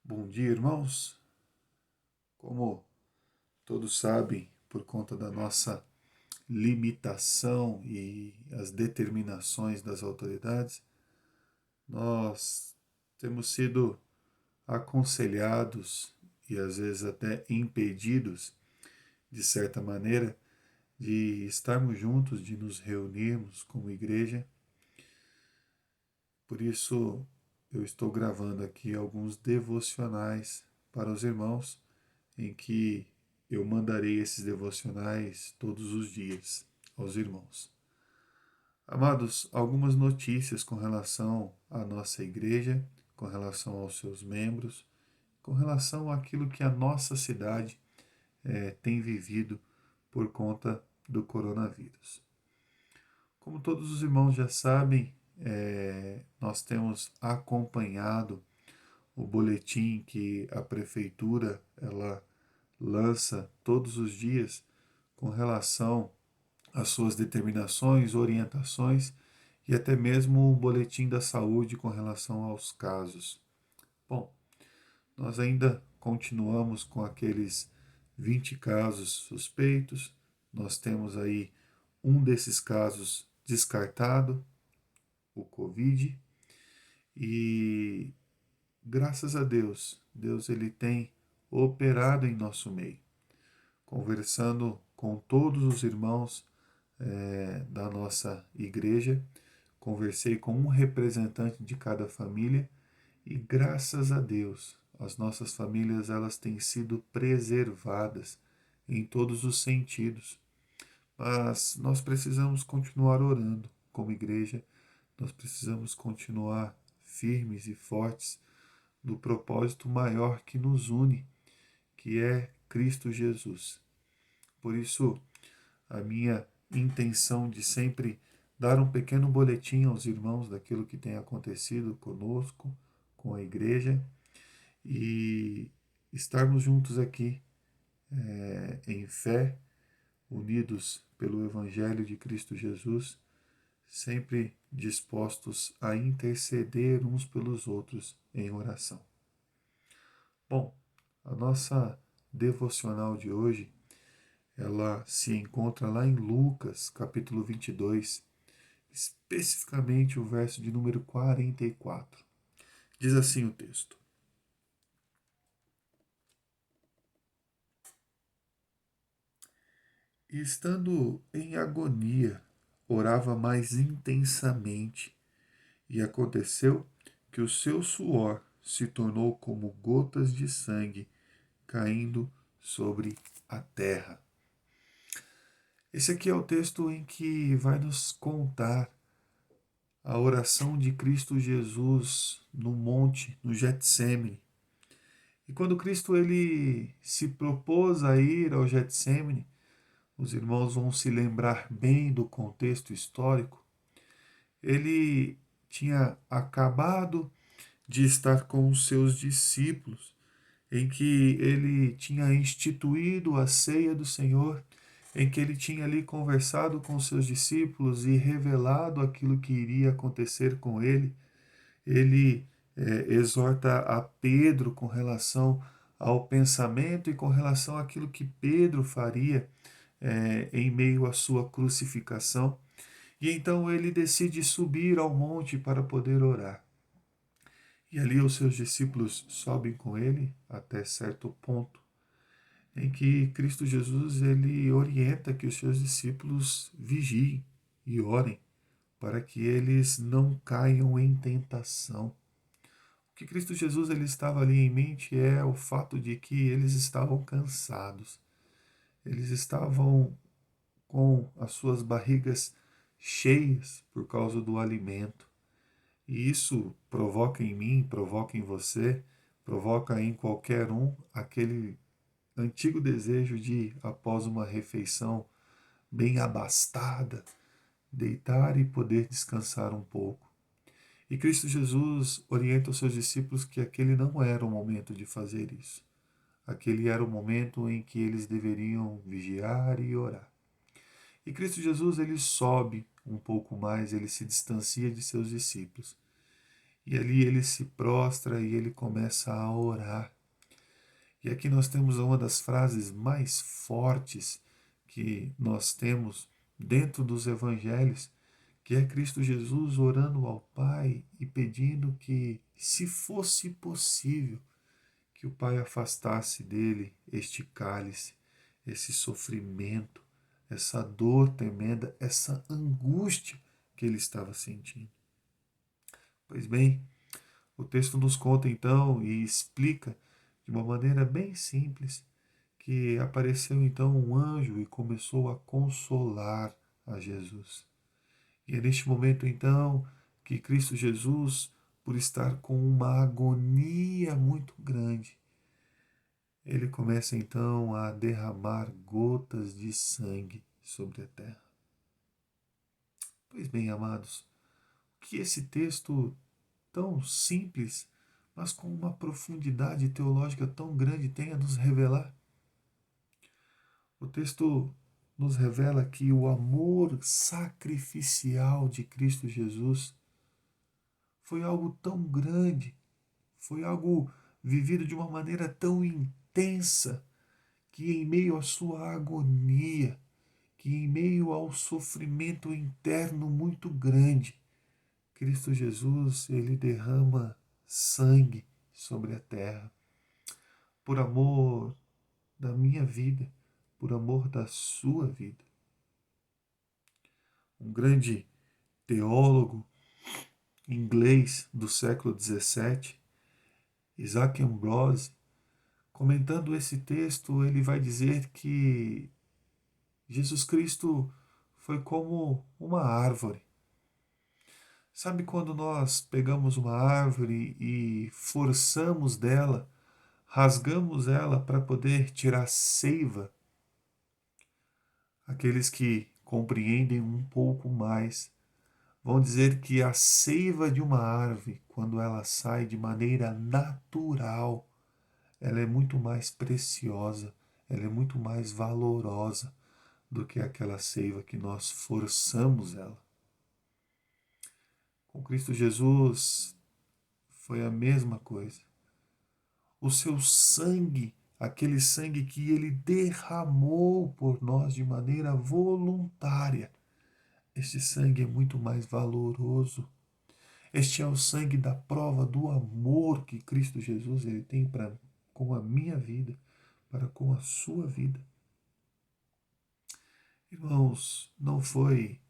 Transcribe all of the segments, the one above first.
Bom dia, irmãos. Como todos sabem, por conta da nossa limitação e as determinações das autoridades, nós temos sido aconselhados e às vezes até impedidos, de certa maneira, de estarmos juntos, de nos reunirmos como igreja. Por isso, eu estou gravando aqui alguns devocionais para os irmãos em que eu mandarei esses devocionais todos os dias aos irmãos. Amados, algumas notícias com relação à nossa igreja, com relação aos seus membros, com relação àquilo que a nossa cidade tem vivido por conta do coronavírus. Como todos os irmãos já sabem, nós temos acompanhado o boletim que a prefeitura ela lança todos os dias com relação às suas determinações, orientações e até mesmo o boletim da saúde com relação aos casos. Bom, nós ainda continuamos com aqueles 20 casos suspeitos, nós temos aí um desses casos descartado, o Covid, e graças a Deus, Deus ele tem operado em nosso meio. Conversando com todos os irmãos da nossa igreja, conversei com um representante de cada família e graças a Deus as nossas famílias elas têm sido preservadas em todos os sentidos. Mas nós precisamos continuar orando como igreja, nós precisamos continuar firmes e fortes no propósito maior que nos une, que é Cristo Jesus. Por isso, a minha intenção de sempre dar um pequeno boletim aos irmãos daquilo que tem acontecido conosco, com a igreja, e estarmos juntos aqui em fé, unidos pelo Evangelho de Cristo Jesus, sempre dispostos a interceder uns pelos outros em oração. Bom, a nossa devocional de hoje ela se encontra lá em Lucas, capítulo 22, especificamente o verso de número 44. Diz assim o texto: E estando em agonia, orava mais intensamente, e aconteceu que o seu suor se tornou como gotas de sangue caindo sobre a terra. Esse aqui é o texto em que vai nos contar a oração de Cristo Jesus no monte, no Getsemane. E quando Cristo ele se propôs a ir ao Getsemane, os irmãos vão se lembrar bem do contexto histórico. Ele tinha acabado de estar com os seus discípulos, em que ele tinha instituído a ceia do Senhor, em que ele tinha ali conversado com os seus discípulos e revelado aquilo que iria acontecer com ele. Ele exorta a Pedro com relação ao pensamento e com relação àquilo que Pedro faria em meio à sua crucificação. E então ele decide subir ao monte para poder orar. E ali os seus discípulos sobem com ele até certo ponto, em que Cristo Jesus ele orienta que os seus discípulos vigiem e orem para que eles não caiam em tentação. O que Cristo Jesus ele estava ali em mente é o fato de que eles estavam cansados. Eles estavam com as suas barrigas cheias por causa do alimento. E isso provoca em mim, provoca em você, provoca em qualquer um aquele antigo desejo de, após uma refeição bem abastada, deitar e poder descansar um pouco. E Cristo Jesus orienta os seus discípulos que aquele não era o momento de fazer isso. Aquele era o momento em que eles deveriam vigiar e orar. E Cristo Jesus ele sobe um pouco mais, ele se distancia de seus discípulos. E ali ele se prostra e ele começa a orar. E aqui nós temos uma das frases mais fortes que nós temos dentro dos evangelhos, que é Cristo Jesus orando ao Pai e pedindo que, se fosse possível, que o Pai afastasse dele este cálice, esse sofrimento, essa dor tremenda, essa angústia que ele estava sentindo. Pois bem, o texto nos conta então e explica de uma maneira bem simples que apareceu então um anjo e começou a consolar a Jesus. E é neste momento então que Cristo Jesus, por estar com uma agonia muito grande, ele começa então a derramar gotas de sangue sobre a terra. Pois bem, amados, o que esse texto tão simples, mas com uma profundidade teológica tão grande tem a nos revelar? O texto nos revela que o amor sacrificial de Cristo Jesus foi algo tão grande, foi algo vivido de uma maneira tão intensa, que em meio à sua agonia, que em meio ao sofrimento interno muito grande, Cristo Jesus, ele derrama sangue sobre a terra, por amor da minha vida, por amor da sua vida. Um grande teólogo inglês do século XVII, Isaac Ambrose, comentando esse texto, ele vai dizer que Jesus Cristo foi como uma árvore. Sabe quando nós pegamos uma árvore e forçamos dela, rasgamos ela para poder tirar seiva? Aqueles que compreendem um pouco mais vão dizer que a seiva de uma árvore, quando ela sai de maneira natural, ela é muito mais preciosa, ela é muito mais valorosa do que aquela seiva que nós forçamos ela. Com Cristo Jesus foi a mesma coisa. O seu sangue, aquele sangue que ele derramou por nós de maneira voluntária, este sangue é muito mais valoroso. Este é o sangue da prova do amor que Cristo Jesus ele tem para com a minha vida, para com a sua vida. Irmãos, não foi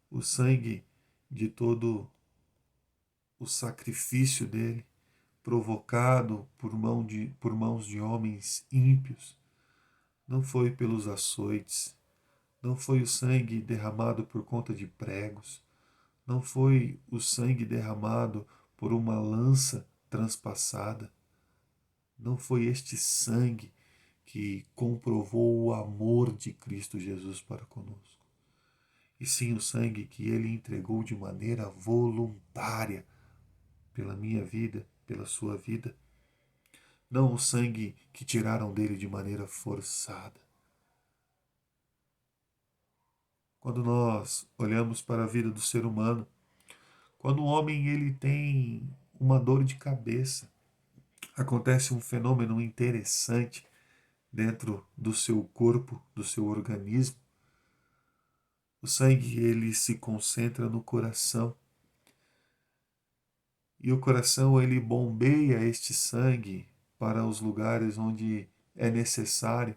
o sangue de todo o sacrifício dele, provocado por mãos de homens ímpios. Não foi pelos açoites, não foi o sangue derramado por conta de pregos, não foi o sangue derramado por uma lança transpassada, não foi este sangue que comprovou o amor de Cristo Jesus para conosco, e sim o sangue que ele entregou de maneira voluntária pela minha vida, pela sua vida, não o sangue que tiraram dele de maneira forçada. Quando nós olhamos para a vida do ser humano, quando o homem ele tem uma dor de cabeça, acontece um fenômeno interessante dentro do seu corpo, do seu organismo. O sangue ele se concentra no coração e o coração ele bombeia este sangue para os lugares onde é necessário,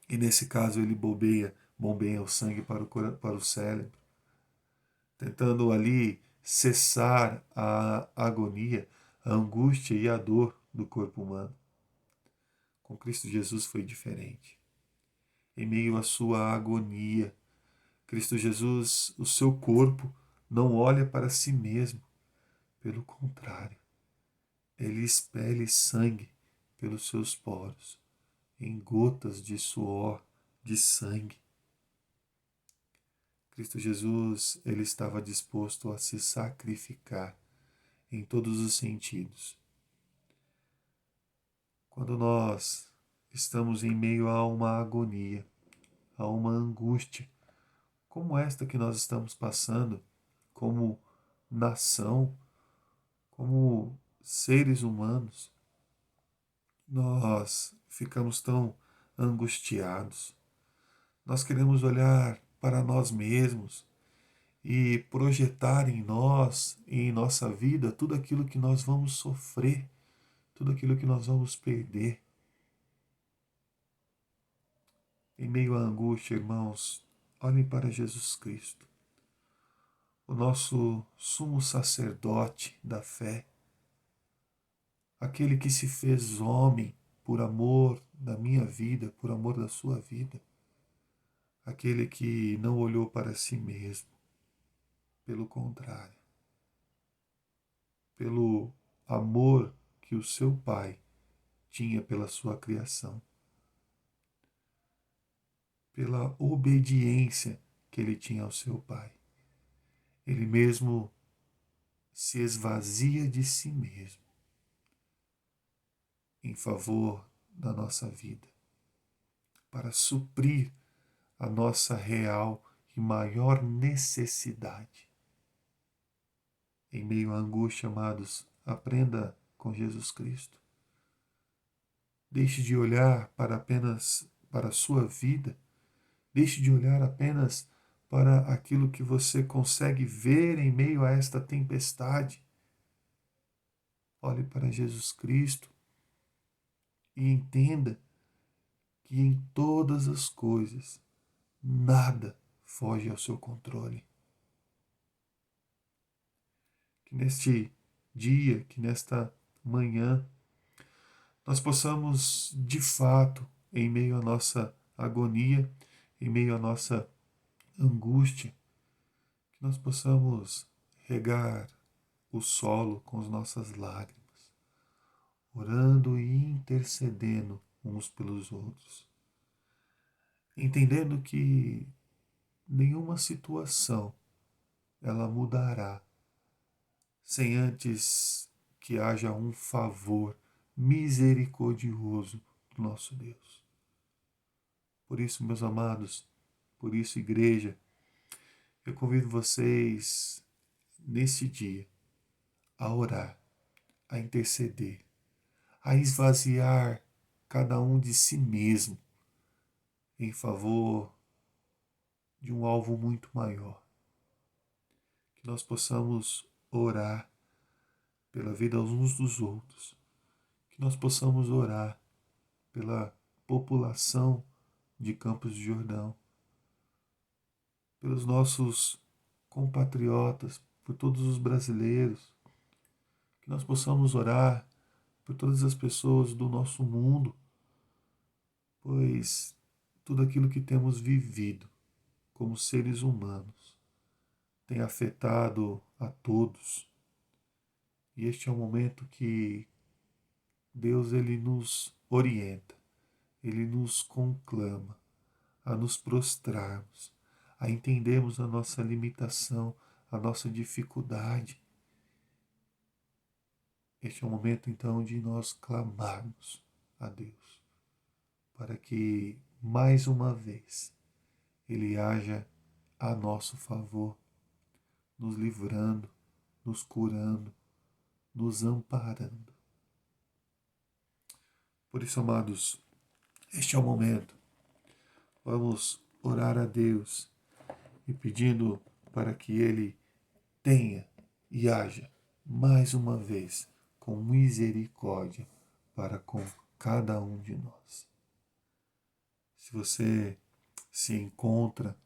e nesse caso ele bombeia o sangue para o cérebro, tentando ali cessar a agonia, a angústia e a dor do corpo humano. Com Cristo Jesus foi diferente. Em meio à sua agonia, Cristo Jesus, o seu corpo, não olha para si mesmo. Pelo contrário, ele expele sangue pelos seus poros, em gotas de suor, de sangue. Cristo Jesus, ele estava disposto a se sacrificar em todos os sentidos. Quando nós estamos em meio a uma agonia, a uma angústia, como esta que nós estamos passando como nação, como seres humanos, nós ficamos tão angustiados. Nós queremos olhar para nós mesmos e projetar em nós e em nossa vida tudo aquilo que nós vamos sofrer, tudo aquilo que nós vamos perder. Em meio à angústia, irmãos, olhem para Jesus Cristo, o nosso sumo sacerdote da fé, aquele que se fez homem por amor da minha vida, por amor da sua vida, aquele que não olhou para si mesmo, pelo contrário, pelo amor que o seu Pai tinha pela sua criação, pela obediência que ele tinha ao seu Pai. Ele mesmo se esvazia de si mesmo em favor da nossa vida, para suprir a nossa real e maior necessidade. Em meio à angústia, amados, aprenda com Jesus Cristo. Deixe de olhar para apenas para a sua vida, deixe de olhar apenas para aquilo que você consegue ver em meio a esta tempestade. Olhe para Jesus Cristo e entenda que em todas as coisas nada foge ao seu controle. Que neste dia, que nesta manhã, nós possamos, de fato, em meio à nossa agonia, em meio à nossa angústia, que nós possamos regar o solo com as nossas lágrimas, orando e intercedendo uns pelos outros, entendendo que nenhuma situação ela mudará sem antes que haja um favor misericordioso do nosso Deus. Por isso, meus amados, por isso, igreja, eu convido vocês nesse dia a orar, a interceder, a esvaziar cada um de si mesmo em favor de um alvo muito maior. Que nós possamos orar pela vida uns dos outros, que nós possamos orar pela população de Campos de Jordão, pelos nossos compatriotas, por todos os brasileiros, que nós possamos orar por todas as pessoas do nosso mundo, pois tudo aquilo que temos vivido como seres humanos tem afetado a todos. E este é o momento que Deus ele nos orienta, ele nos conclama a nos prostrarmos, a entendermos a nossa limitação, a nossa dificuldade. Este é o momento então de nós clamarmos a Deus, para que mais uma vez Ele haja a nosso favor, nos livrando, nos curando, nos amparando. Por isso, amados, este é o momento. Vamos orar a Deus e pedindo para que Ele tenha e haja mais uma vez com misericórdia para com cada um de nós. Se você se encontra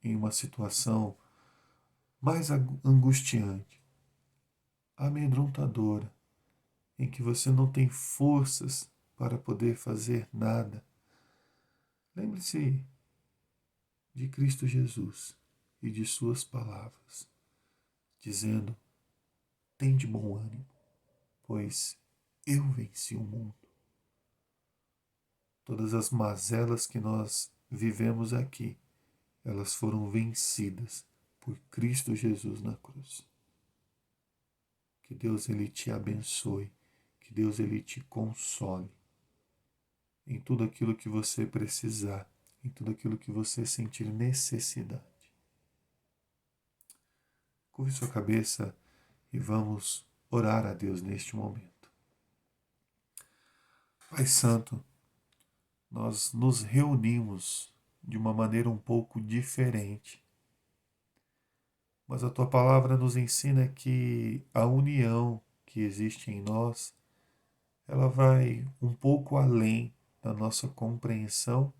em uma situação mais angustiante, amedrontadora, em que você não tem forças para poder fazer nada, lembre-se de Cristo Jesus e de suas palavras, dizendo: tende bom ânimo, pois eu venci o mundo. Todas as mazelas que nós vivemos aqui, elas foram vencidas por Cristo Jesus na cruz. Que Deus ele te abençoe, que Deus ele te console em tudo aquilo que você precisar, em tudo aquilo que você sentir necessidade. Curve sua cabeça e vamos orar a Deus neste momento. Pai Santo, nós nos reunimos de uma maneira um pouco diferente, mas a Tua palavra nos ensina que a união que existe em nós, ela vai um pouco além da nossa compreensão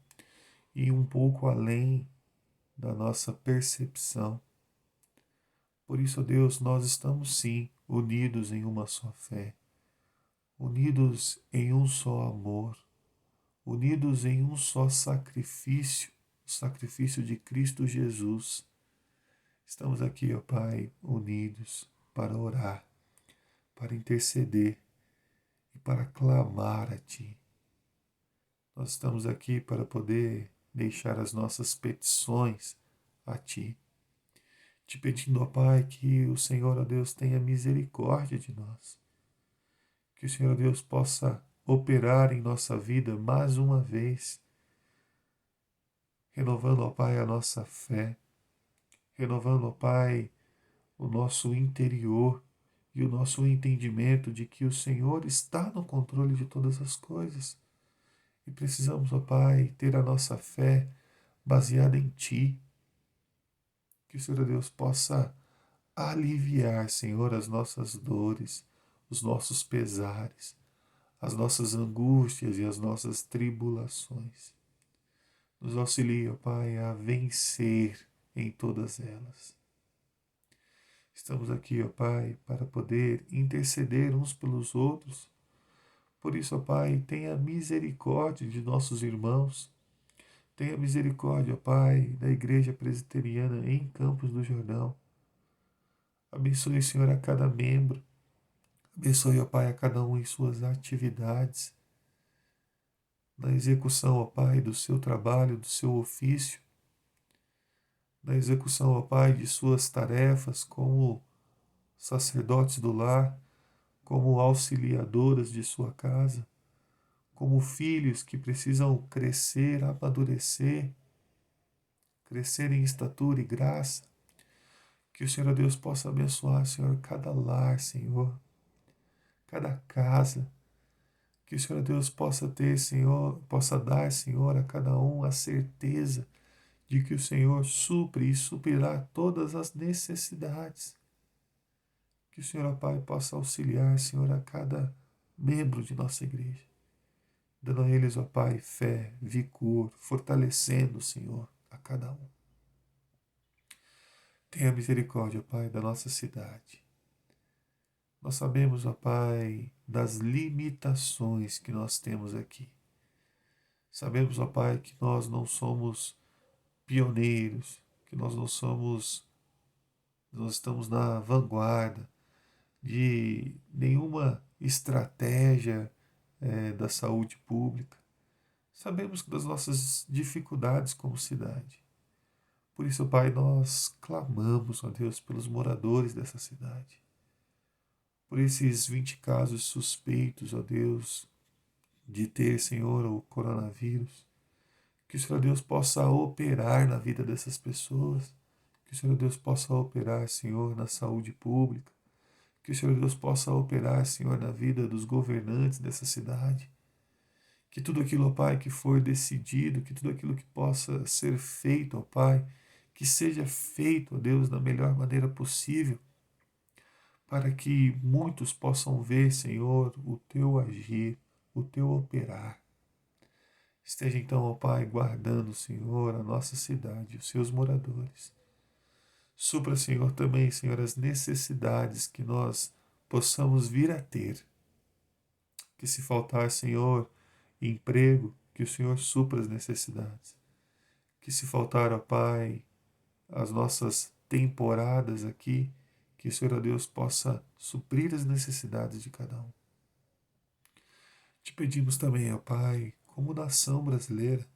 e um pouco além da nossa percepção. Por isso, Deus, nós estamos sim unidos em uma só fé, unidos em um só amor, unidos em um só sacrifício, o sacrifício de Cristo Jesus. Estamos aqui, ó Pai, unidos para orar, para interceder e para clamar a Ti. Nós estamos aqui para poder deixar as nossas petições a Ti, te pedindo, ó Pai, que o Senhor, ó Deus, tenha misericórdia de nós, que o Senhor, ó Deus, possa operar em nossa vida mais uma vez, renovando, ó Pai, a nossa fé, renovando, ó Pai, o nosso interior e o nosso entendimento de que o Senhor está no controle de todas as coisas. E precisamos, ó Pai, ter a nossa fé baseada em Ti. Que o Senhor Deus possa aliviar, Senhor, as nossas dores, os nossos pesares, as nossas angústias e as nossas tribulações. Nos auxilie, ó Pai, a vencer em todas elas. Estamos aqui, ó Pai, para poder interceder uns pelos outros. Por isso, ó Pai, tenha misericórdia de nossos irmãos. Tenha misericórdia, ó Pai, da Igreja Presbiteriana em Campos do Jordão. Abençoe, Senhor, a cada membro. Abençoe, ó Pai, a cada um em suas atividades. Na execução, ó Pai, do seu trabalho, do seu ofício. Na execução, ó Pai, de suas tarefas como sacerdotes do lar, como auxiliadoras de sua casa, como filhos que precisam crescer, amadurecer, crescer em estatura e graça. Que o Senhor Deus possa abençoar, Senhor, cada lar, Senhor, cada casa. Que o Senhor Deus possa ter, Senhor, possa dar, Senhor, a cada um a certeza de que o Senhor supre e suprirá todas as necessidades. Que o Senhor, ó Pai, possa auxiliar, Senhor, a cada membro de nossa igreja, dando a eles, ó Pai, fé, vigor, fortalecendo, Senhor, a cada um. Tenha misericórdia, ó Pai, da nossa cidade. Nós sabemos, ó Pai, das limitações que nós temos aqui. Sabemos, ó Pai, que nós não somos pioneiros, que nós não somos, nós estamos na vanguarda de nenhuma estratégia da saúde pública. Sabemos das nossas dificuldades como cidade. Por isso, Pai, nós clamamos, ó Deus, pelos moradores dessa cidade. Por esses 20 casos suspeitos, ó Deus, de ter, Senhor, o coronavírus. Que o Senhor Deus possa operar na vida dessas pessoas. Que o Senhor Deus possa operar, Senhor, na saúde pública. Que o Senhor Deus possa operar, Senhor, na vida dos governantes dessa cidade. Que tudo aquilo, ó Pai, que for decidido, que tudo aquilo que possa ser feito, ó Pai, que seja feito, ó Deus, da melhor maneira possível, para que muitos possam ver, Senhor, o Teu agir, o Teu operar. Esteja então, ó Pai, guardando, Senhor, a nossa cidade, os seus moradores. Supra, Senhor, também, Senhor, as necessidades que nós possamos vir a ter. Que se faltar, Senhor, emprego, que o Senhor supra as necessidades. Que se faltar, ó Pai, as nossas temporadas aqui, que o Senhor, ó Deus, possa suprir as necessidades de cada um. Te pedimos também, ó Pai, como nação brasileira,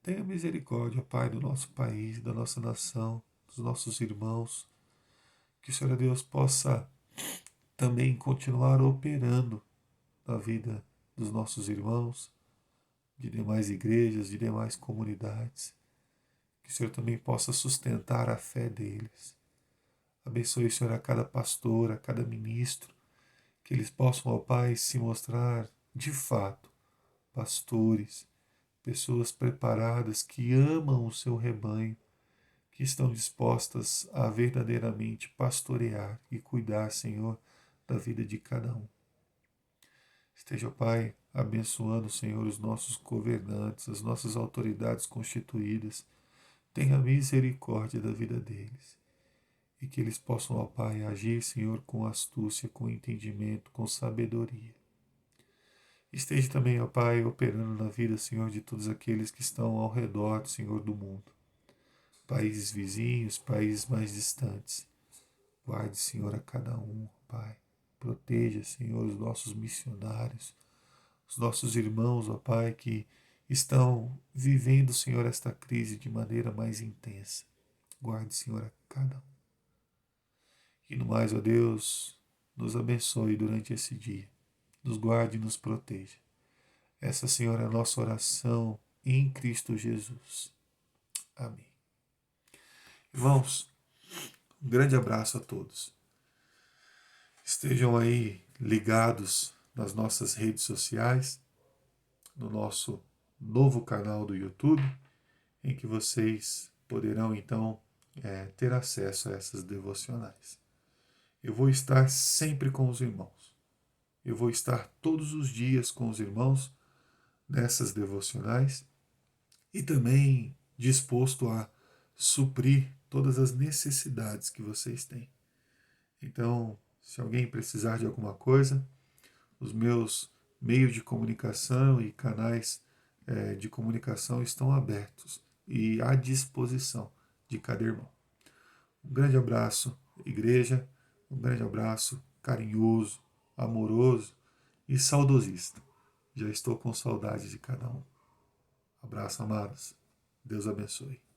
tenha misericórdia, ó Pai, do nosso país, da nossa nação, dos nossos irmãos. Que o Senhor, ó Deus, possa também continuar operando na vida dos nossos irmãos, de demais igrejas, de demais comunidades. Que o Senhor também possa sustentar a fé deles. Abençoe, Senhor, a cada pastor, a cada ministro, que eles possam, ó Pai, se mostrar de fato pastores, pessoas preparadas que amam o seu rebanho, que estão dispostas a verdadeiramente pastorear e cuidar, Senhor, da vida de cada um. Esteja, Pai, abençoando, Senhor, os nossos governantes, as nossas autoridades constituídas. Tenha misericórdia da vida deles. E que eles possam, ó Pai, agir, Senhor, com astúcia, com entendimento, com sabedoria. Esteja também, ó Pai, operando na vida, Senhor, de todos aqueles que estão ao redor, Senhor, do mundo. Países vizinhos, países mais distantes. Guarde, Senhor, a cada um, Pai. Proteja, Senhor, os nossos missionários, os nossos irmãos, ó Pai, que estão vivendo, Senhor, esta crise de maneira mais intensa. Guarde, Senhor, a cada um. E no mais, ó Deus, nos abençoe durante esse dia. Nos guarde e nos proteja. Essa, Senhor, é a nossa oração em Cristo Jesus. Amém. Irmãos, um grande abraço a todos. Estejam aí ligados nas nossas redes sociais, no nosso novo canal do YouTube, em que vocês poderão então ter acesso a essas devocionais. Eu vou estar sempre com os irmãos. Eu vou estar todos os dias com os irmãos nessas devocionais e também disposto a suprir todas as necessidades que vocês têm. Então, se alguém precisar de alguma coisa, os meus meios de comunicação e canais de comunicação estão abertos e à disposição de cada irmão. Um grande abraço, igreja, um grande abraço carinhoso, amoroso e saudosista. Já estou com saudade de cada um. Abraço, amados. Deus abençoe.